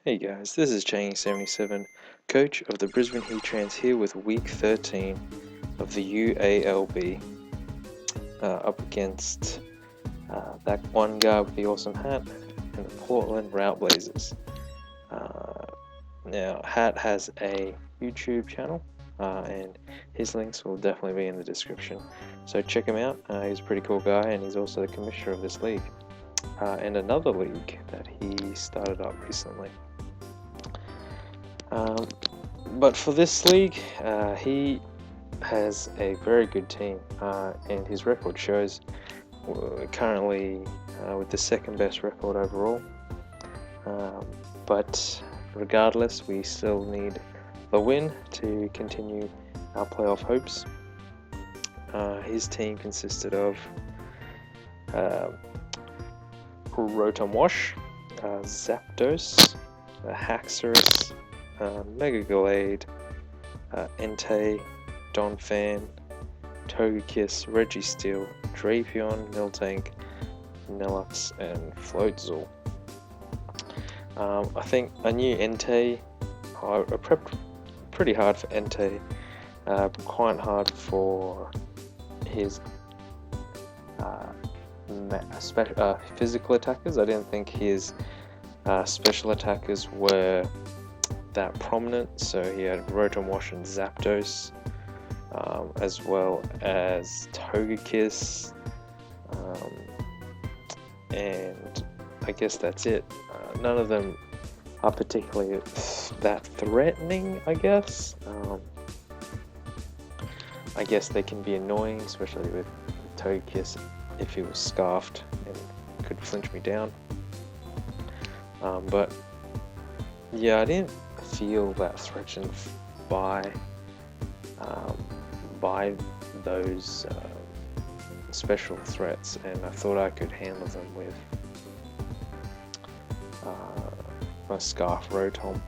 Hey guys, this is Changy77, coach of the Brisbane Heat-Trans here with week 13 of the UALB, up against that one guy with the awesome hat and the Portland Route Blazers. Now, Hat has a YouTube channel, and his links will definitely be in the description, so check him out. He's a pretty cool guy, and he's also the commissioner of this league, and another league that he started up recently. But for this league, he has a very good team, and his record shows currently with the second best record overall. But regardless, we still need the win to continue our playoff hopes. His team consisted of Rotom Wash, Zapdos, Haxorus, Mega Gallade, Entei, Donphan, Togekiss, Registeel, Drapion, Miltank, Nelux, and Floatzel. I think I knew Entei. I prepped pretty hard for Entei, quite hard for his physical attackers. I didn't think his special attackers were that prominent, so he had Rotom Wash and Zapdos, as well as Togekiss, and I guess that's it. None of them are particularly that threatening, I guess. I guess they can be annoying, especially with Togekiss if he was scarfed and could flinch me down. But yeah, I didn't feel that threatened by those special threats, and I thought I could handle them with my Scarf Rotom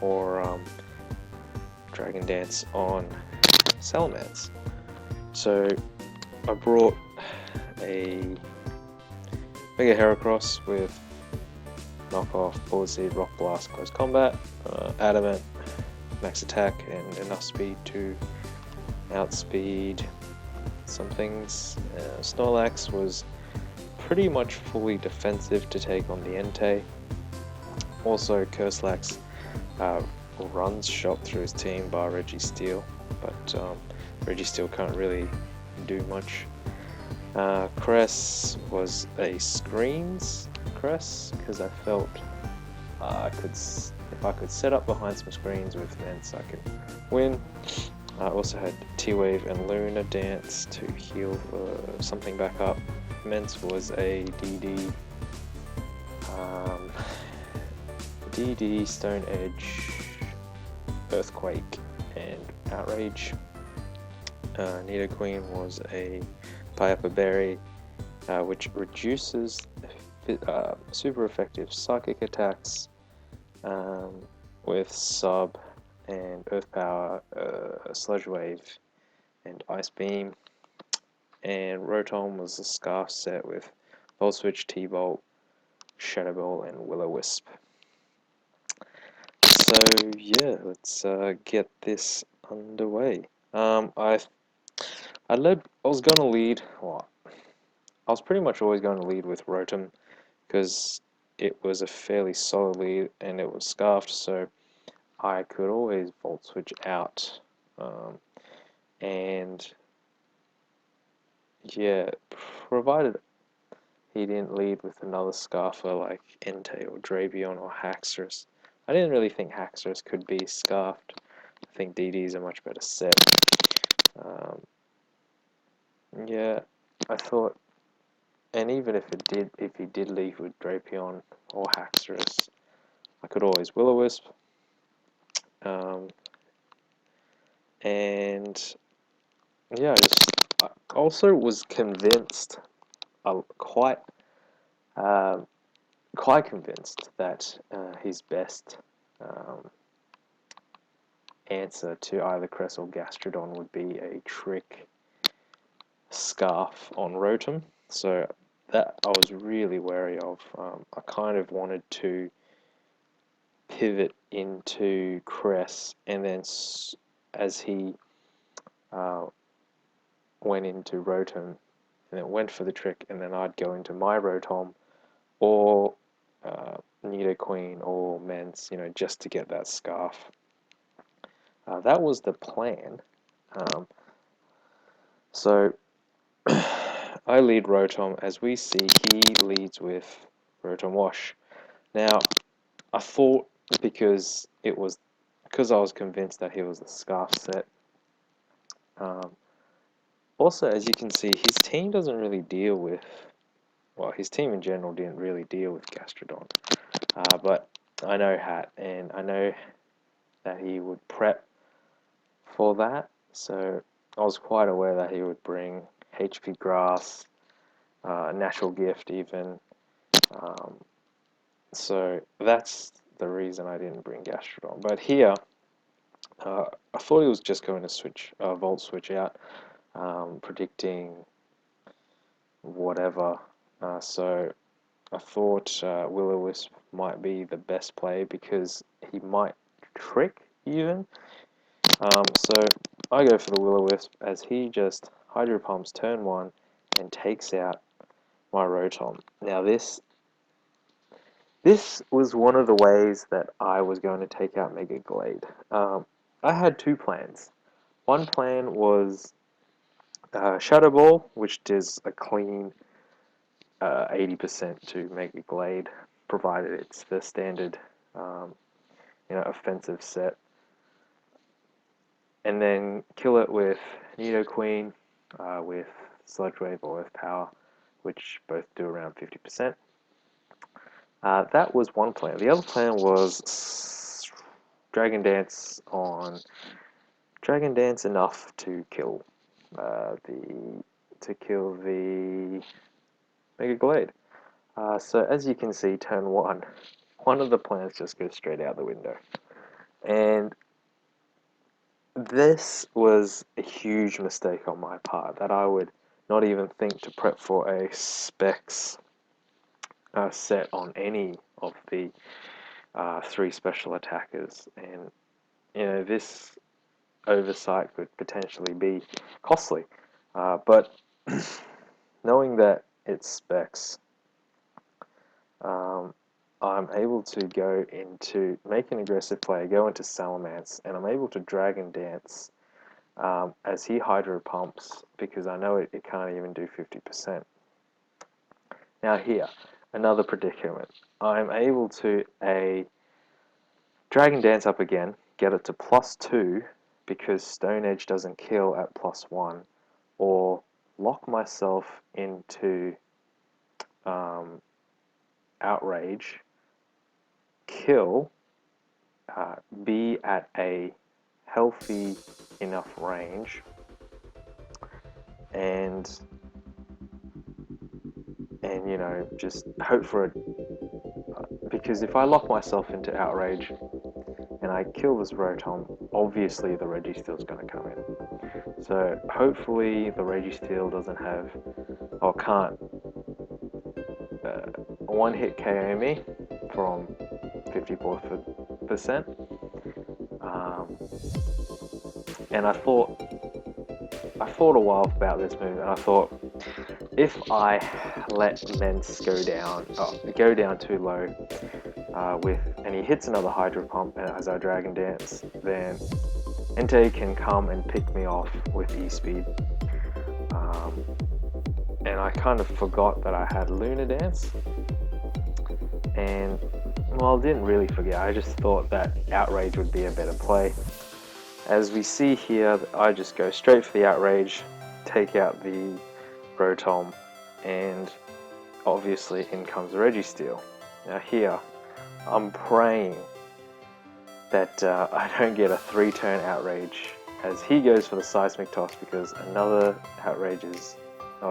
or Dragon Dance on Salamence. So I brought a Mega Heracross with knockoff, Bullet Seed, Rock Blast, Close Combat, Adamant, Max Attack, and enough speed to outspeed some things. Snorlax was pretty much fully defensive to take on the Entei. Also, Curselax runs shot through his team by Registeel, but Registeel can't really do much. Cress was a screens Cress, because I felt if I could set up behind some screens with Mence, I could win. I also had T-Wave and Luna Dance to heal something back up. Mence was a DD, Stone Edge, Earthquake, and Outrage. Nidoqueen was a Piper Berry, which reduces super effective psychic attacks with Sub and Earth Power, Sludge Wave, and Ice Beam. And Rotom was a Scarf set with Volt Switch, T-Bolt, Shadow Ball, and Will-O-Wisp. So yeah, let's get this underway. I was going to lead. Well, I was pretty much always going to lead with Rotom, because it was a fairly solid lead and it was scarfed, so I could always Volt Switch out. And yeah, provided he didn't lead with another Scarfer like Entei or Drapion or Haxorus. I didn't really think Haxorus could be scarfed. I think DD is a much better set. Yeah, I thought, and even if he did leave with Drapion or Haxorus, I could always Will-O-Wisp. And yeah, I also was convinced, quite convinced that his best answer to either Cress or Gastrodon would be a trick Scarf on Rotom. So that I was really wary of. I kind of wanted to pivot into Cress, and then as he went into Rotom, and then went for the trick, and then I'd go into my Rotom, or Nidoqueen or Mence, just to get that Scarf. That was the plan. So I lead Rotom. As we see, he leads with Rotom Wash. Now, I thought because I was convinced that he was the Scarf set. Also, as you can see, his team doesn't really deal with, well, his team in general didn't really deal with Gastrodon. But I know Hat, and I know that he would prep for that, so I was quite aware that he would bring HP Grass, Natural Gift even, so that's the reason I didn't bring Gastrodon. But here, I thought he was just going to switch, Volt Switch out, predicting whatever, so I thought Will-O-Wisp might be the best play because he might trick even. So I go for the Will-O-Wisp as he just Hydro Pumps turn 1 and takes out my Rotom. Now this was one of the ways that I was going to take out Mega Glade. I had two plans. One plan was Shadow Ball, which does a clean 80% to Mega Glade, provided it's the standard offensive set. And then kill it with Nidoqueen, with Sludge Wave or Earth Power, which both do around 50%. That was one plan. The other plan was Dragon Dance enough to kill the Mega Glade. So as you can see, turn 1, one of the plans just goes straight out the window. And this was a huge mistake on my part, that I would not even think to prep for a Specs set on any of the 3 special attackers. And this oversight could potentially be costly. But knowing that it's Specs, I'm able to make an aggressive play, go into Salamence, and I'm able to Dragon Dance as he Hydro Pumps, because I know it can't even do 50%. Now here, another predicament. I'm able to Dragon Dance up again, get it to +2, because Stone Edge doesn't kill at +1, or lock myself into Outrage, kill, be at a healthy enough range, and just hope for it. Because if I lock myself into Outrage and I kill this Rotom, obviously the Registeel is going to come in. So hopefully the Registeel doesn't have, or can't, one-hit KO me from 54%. And I thought a while about this move, and I thought, if I let Mence go down too low, and he hits another Hydro Pump as I Dragon Dance, then Entei can come and pick me off with E-Speed. And I kind of forgot that I had Lunar Dance. And, well, I didn't really forget, I just thought that Outrage would be a better play. As we see here, I just go straight for the Outrage, take out the Rotom, and obviously in comes the Registeel. Now here, I'm praying that I don't get a 3-turn Outrage, as he goes for the Seismic Toss, because another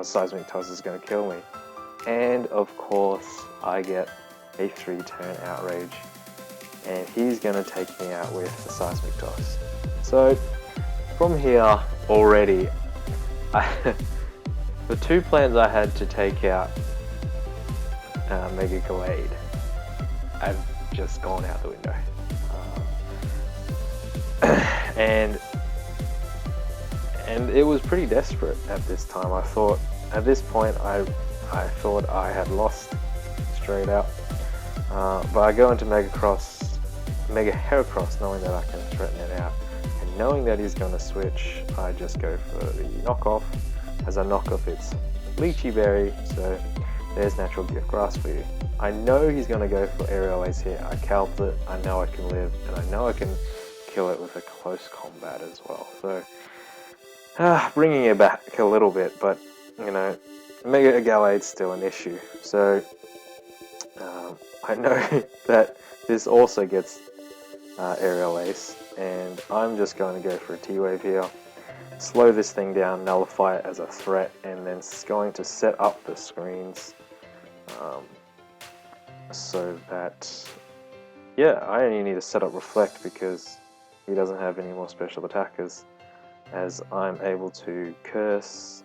Seismic Toss is going to kill me. And of course, I get a 3-turn Outrage, and he's going to take me out with the Seismic Toss. So from here already, the 2 plans I had to take out Mega Glade have just gone out the window. and it was pretty desperate at this time. I thought at this point I thought I had lost straight out, but I go into Mega Heracross knowing that I can threaten it out, and knowing that he's going to switch, I just go for the knockoff. As I knock off its Lychee Berry, so there's Natural Gift Grass for you. I know he's going to go for Aerial Ace here. I calped it, I know I can live, and I know I can kill it with a close combat as well. So, bringing it back a little bit, but, you know, Mega Galade's still an issue. So, I know that this also gets Aerial Ace, and I'm just going to go for a T-Wave here. Slow this thing down, nullify it as a threat, and then it's going to set up the screens so that, yeah, I only need to set up Reflect because he doesn't have any more special attackers, as I'm able to Curse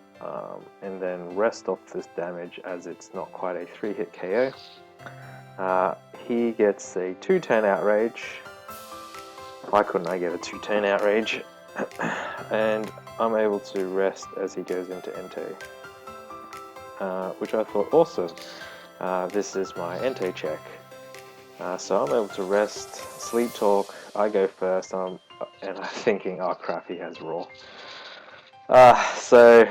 and then rest off this damage as it's not quite a 3-hit KO. He gets a 2-turn Outrage. Why couldn't I get a 2-turn Outrage? And I'm able to rest as he goes into Entei, which I thought awesome. This is my Entei check, so I'm able to rest, Sleep Talk. I go first, and I'm thinking, oh crap, he has Raw. So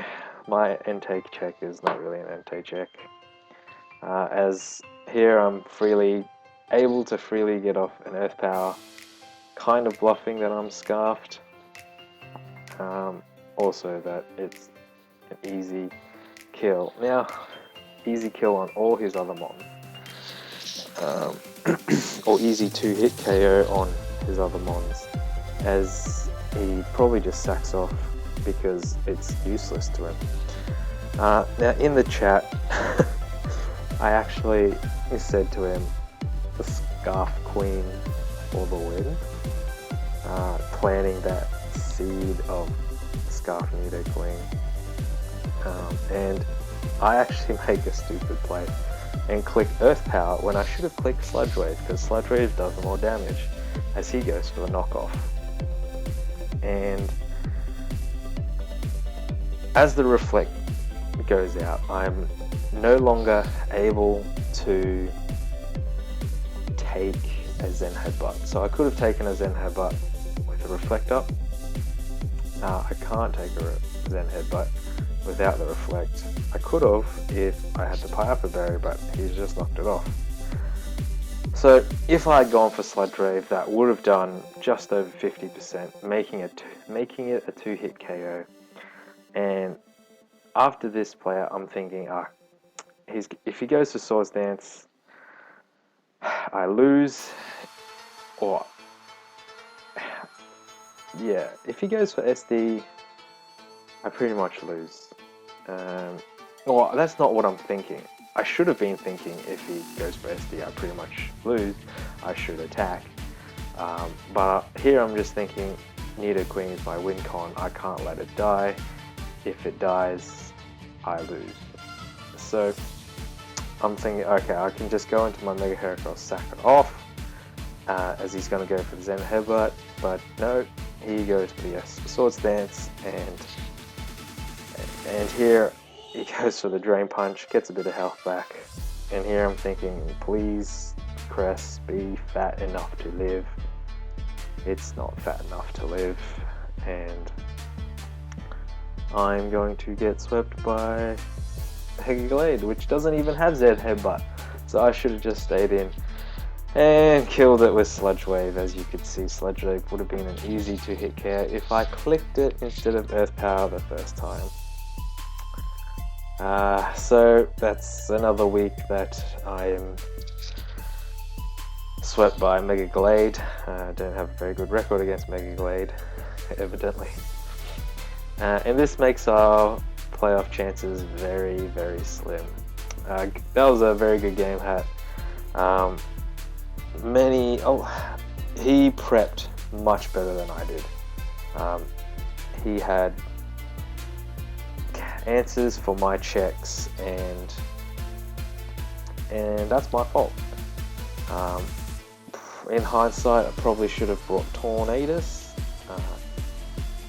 my Entei check is not really an Entei check, as here I'm able to freely get off an Earth Power, kind of bluffing that I'm Scarfed. Also that it's an easy kill. Now, easy kill on all his other mons. Or easy 2-hit KO on his other mons, as he probably just sacks off because it's useless to him. Now in the chat, I actually said to him, the Scarf Queen for the win, planting that seed of Scarf Nidoqueen, and I actually make a stupid play and click Earth Power when I should have clicked Sludge Wave, because Sludge Wave does more damage, as he goes for the knockoff. And as the Reflect goes out, I'm no longer able to take a Zen Headbutt. So I could have taken a Zen Headbutt with a Reflect up. I can't take a Zen Headbutt without the Reflect. I could have if I had the Piper Berry, but he's just knocked it off. So if I had gone for Sludge Wave, that would have done just over 50%, making it a 2-hit KO. And after this player, I'm thinking, if he goes for Swords Dance, I lose, or yeah, if he goes for SD, I pretty much lose. Well, that's not what I'm thinking. I should have been thinking, if he goes for SD, I pretty much lose. I should attack. But here I'm just thinking, Nidoqueen is my win con. I can't let it die. If it dies, I lose. So I'm thinking, okay, I can just go into my Mega Heracross, sack it off, as he's going to go for the Zen Headbutt, but no, he goes for the Swords Dance, and here he goes for the Drain Punch, gets a bit of health back, and here I'm thinking, please, Cress, be fat enough to live. It's not fat enough to live, and I'm going to get swept by Mega Glade, which doesn't even have Z Headbutt, so I should have just stayed in and killed it with Sludge Wave. As you could see, Sludge Wave would have been an easy 2-hit KO if I clicked it instead of Earth Power the first time. So that's another week that I am swept by Mega Glade. I don't have a very good record against Mega Glade, evidently. And this makes our playoff chances very, very slim. That was a very good game, Hat. He prepped much better than I did. He had answers for my checks, and that's my fault. In hindsight, I probably should have brought Tornadus.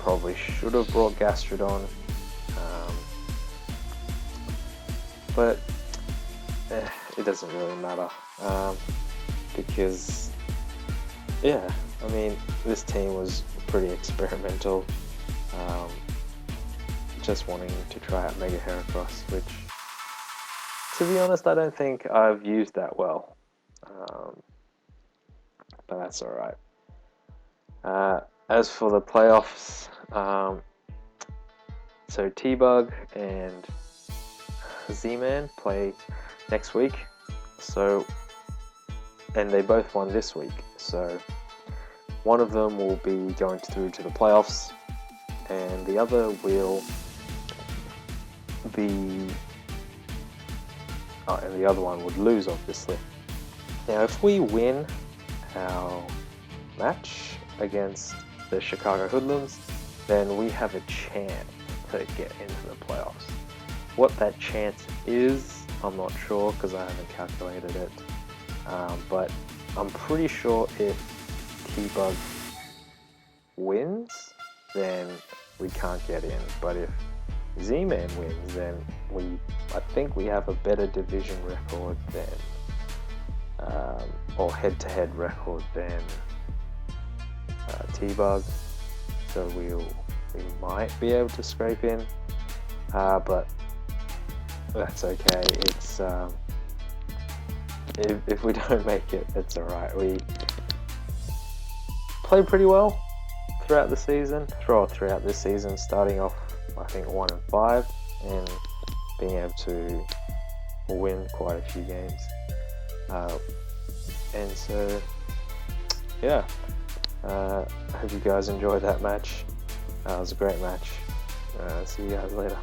probably should have brought Gastrodon, but it doesn't really matter, because yeah, I mean, this team was pretty experimental, just wanting to try out Mega Heracross, which, to be honest, I don't think I've used that well, but that's alright. As for the playoffs, so T-Bug and Z-Man play next week, and they both won this week, so one of them will be going through to the playoffs, and the other will be, and the other one would lose, obviously. Now, if we win our match against the Chicago Hoodlums, then we have a chance to get into the playoffs. What that chance is, I'm not sure because I haven't calculated it, but I'm pretty sure if T-Bug wins, then we can't get in, but if Z-Man wins, then I think we have a better division record than, or head-to-head record than T-Bug, so we might be able to scrape in, but that's okay. It's if we don't make it, it's alright. We played pretty well throughout this season, starting off I think 1-5 and being able to win quite a few games, and so yeah, I hope you guys enjoyed that match. It was a great match. See you guys later.